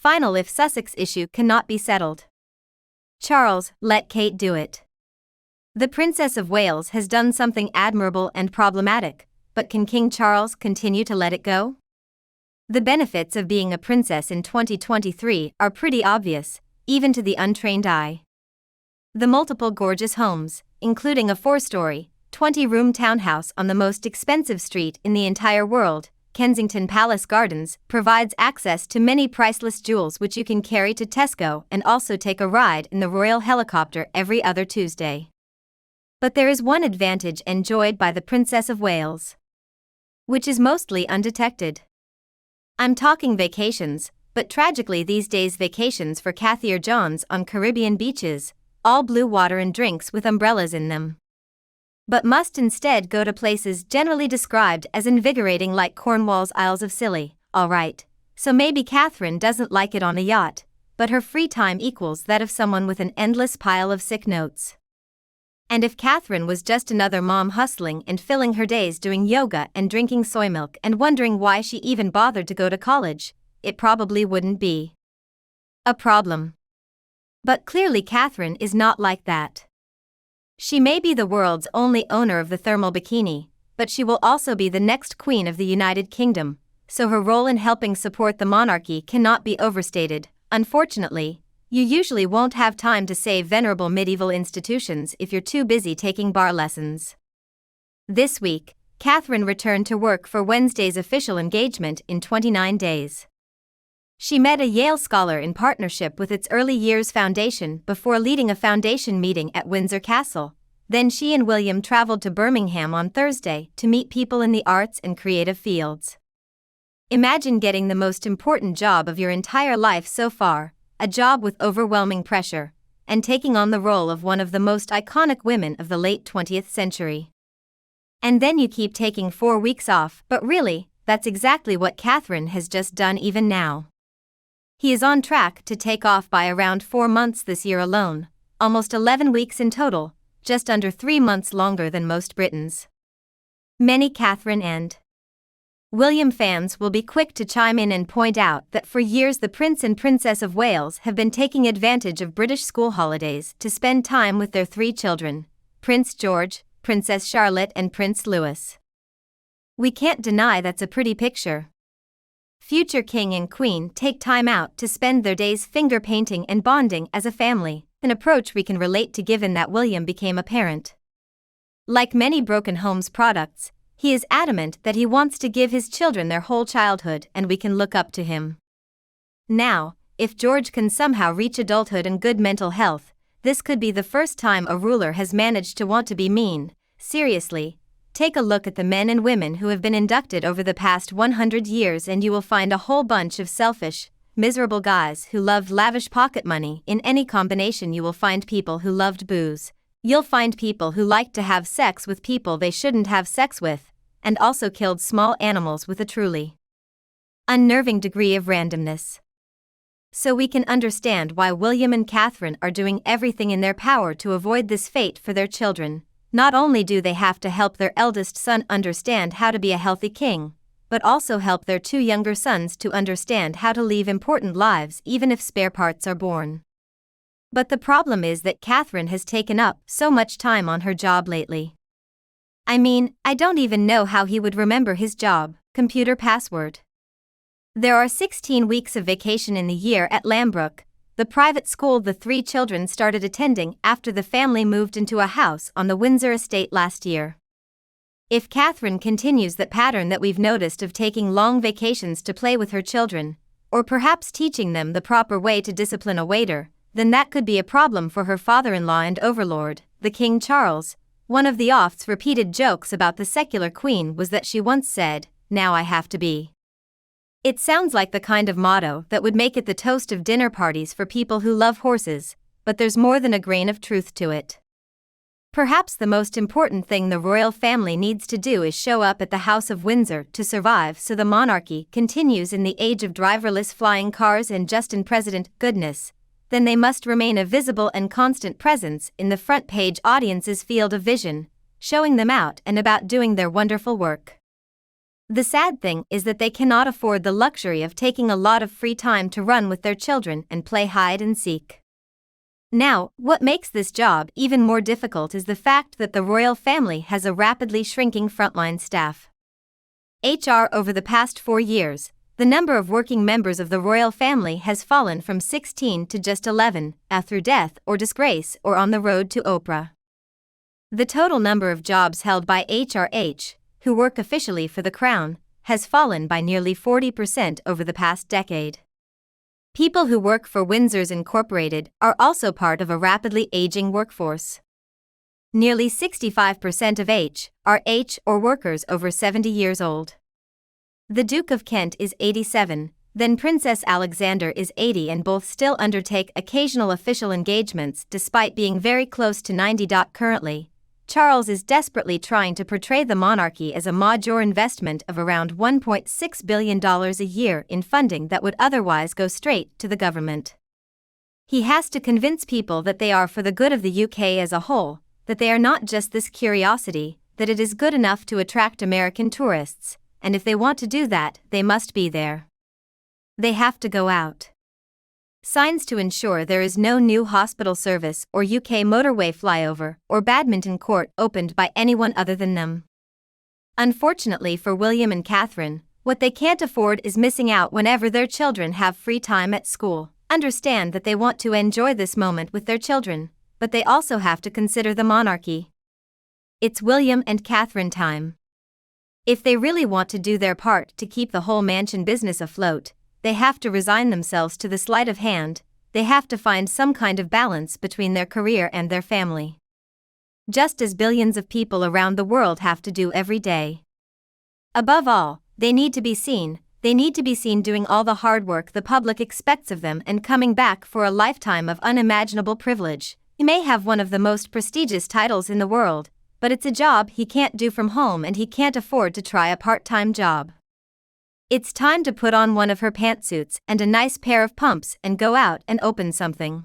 final if Sussex issue cannot be settled. Charles, let Kate do it. The Princess of Wales has done something admirable and problematic, but can King Charles continue to let it go? The benefits of being a princess in 2023 are pretty obvious, even to the untrained eye. The multiple gorgeous homes, including a 4-story, 20-room townhouse on the most expensive street in the entire world, Kensington Palace Gardens, provides access to many priceless jewels which you can carry to Tesco and also take a ride in the royal helicopter every other Tuesday. But there is one advantage enjoyed by the Princess of Wales, which is mostly undetected. I'm talking vacations, but tragically these days vacations for Cathy or Johns on Caribbean beaches, all blue water and drinks with umbrellas in them. But must instead go to places generally described as invigorating like Cornwall's Isles of Scilly. Alright, so maybe Catherine doesn't like it on a yacht, but her free time equals that of someone with an endless pile of sick notes. And if Catherine was just another mom hustling and filling her days doing yoga and drinking soy milk and wondering why she even bothered to go to college, it probably wouldn't be a problem. But clearly Catherine is not like that. She may be the world's only owner of the thermal bikini, but she will also be the next Queen of the United Kingdom, so her role in helping support the monarchy cannot be overstated. Unfortunately, you usually won't have time to save venerable medieval institutions if you're too busy taking bar lessons. This week, Catherine returned to work for Wednesday's official engagement in 29 days. She met a Yale scholar in partnership with its Early Years Foundation before leading a foundation meeting at Windsor Castle. Then she and William traveled to Birmingham on Thursday to meet people in the arts and creative fields. Imagine getting the most important job of your entire life so far, a job with overwhelming pressure, and taking on the role of one of the most iconic women of the late 20th century. And then you keep taking 4 weeks off, but really, that's exactly what Catherine has just done even now. He is on track to take off by around 4 months this year alone, almost 11 weeks in total, just under 3 months longer than most Britons. Many Catherine and William fans will be quick to chime in and point out that for years the Prince and Princess of Wales have been taking advantage of British school holidays to spend time with their 3 children, Prince George, Princess Charlotte and Prince Louis. We can't deny that's a pretty picture. Future king and queen take time out to spend their days finger painting and bonding as a family, an approach we can relate to given that William became a parent. Like many broken homes products, he is adamant that he wants to give his children their whole childhood and we can look up to him. Now, if George can somehow reach adulthood and good mental health, this could be the first time a ruler has managed to want to be mean. Seriously, take a look at the men and women who have been inducted over the past 100 years and you will find a whole bunch of selfish, miserable guys who loved lavish pocket money. In any combination you will find people who loved booze. You'll find people who liked to have sex with people they shouldn't have sex with, and also killed small animals with a truly unnerving degree of randomness. So we can understand why William and Catherine are doing everything in their power to avoid this fate for their children. Not only do they have to help their eldest son understand how to be a healthy king, but also help their 2 younger sons to understand how to leave important lives even if spare parts are born. But the problem is that Catherine has taken up so much time on her job lately. I mean, I don't even know how he would remember his job, computer password. There are 16 weeks of vacation in the year at Lambrook, the private school the 3 children started attending after the family moved into a house on the Windsor estate last year. If Catherine continues that pattern that we've noticed of taking long vacations to play with her children, or perhaps teaching them the proper way to discipline a waiter, then that could be a problem for her father-in-law and overlord, the King Charles. One of the oft-repeated jokes about the secular queen was that she once said, "Now I have to be." It sounds like the kind of motto that would make it the toast of dinner parties for people who love horses, but there's more than a grain of truth to it. Perhaps the most important thing the royal family needs to do is show up at the House of Windsor to survive so the monarchy continues in the age of driverless flying cars and just-in president goodness. Then they must remain a visible and constant presence in the front page audience's field of vision, showing them out and about doing their wonderful work. The sad thing is that they cannot afford the luxury of taking a lot of free time to run with their children and play hide and seek. Now, what makes this job even more difficult is the fact that the royal family has a rapidly shrinking frontline staff. Over the past 4 years, the number of working members of the royal family has fallen from 16 to just 11, through death or disgrace or on the road to Oprah. The total number of jobs held by HRH, who work officially for the Crown, has fallen by nearly 40% over the past decade. People who work for Windsor's Incorporated are also part of a rapidly aging workforce. Nearly 65% of HRH or workers over 70 years old. The Duke of Kent is 87, then Princess Alexander is 80, and both still undertake occasional official engagements despite being very close to 90. Currently, Charles is desperately trying to portray the monarchy as a major investment of around $1.6 billion a year in funding that would otherwise go straight to the government. He has to convince people that they are for the good of the UK as a whole, that they are not just this curiosity, that it is good enough to attract American tourists, and if they want to do that, they must be there. They have to go out. Signs to ensure there is no new hospital service or UK motorway flyover or badminton court opened by anyone other than them. Unfortunately for William and Catherine, what they can't afford is missing out whenever their children have free time at school. Understand that they want to enjoy this moment with their children, but they also have to consider the monarchy. It's William and Catherine time. If they really want to do their part to keep the whole mansion business afloat, they have to resign themselves to the sleight of hand. They have to find some kind of balance between their career and their family. Just as billions of people around the world have to do every day. Above all, they need to be seen. They need to be seen doing all the hard work the public expects of them and coming back for a lifetime of unimaginable privilege. He may have one of the most prestigious titles in the world, but it's a job he can't do from home, and he can't afford to try a part-time job. It's time to put on one of her pantsuits and a nice pair of pumps and go out and open something.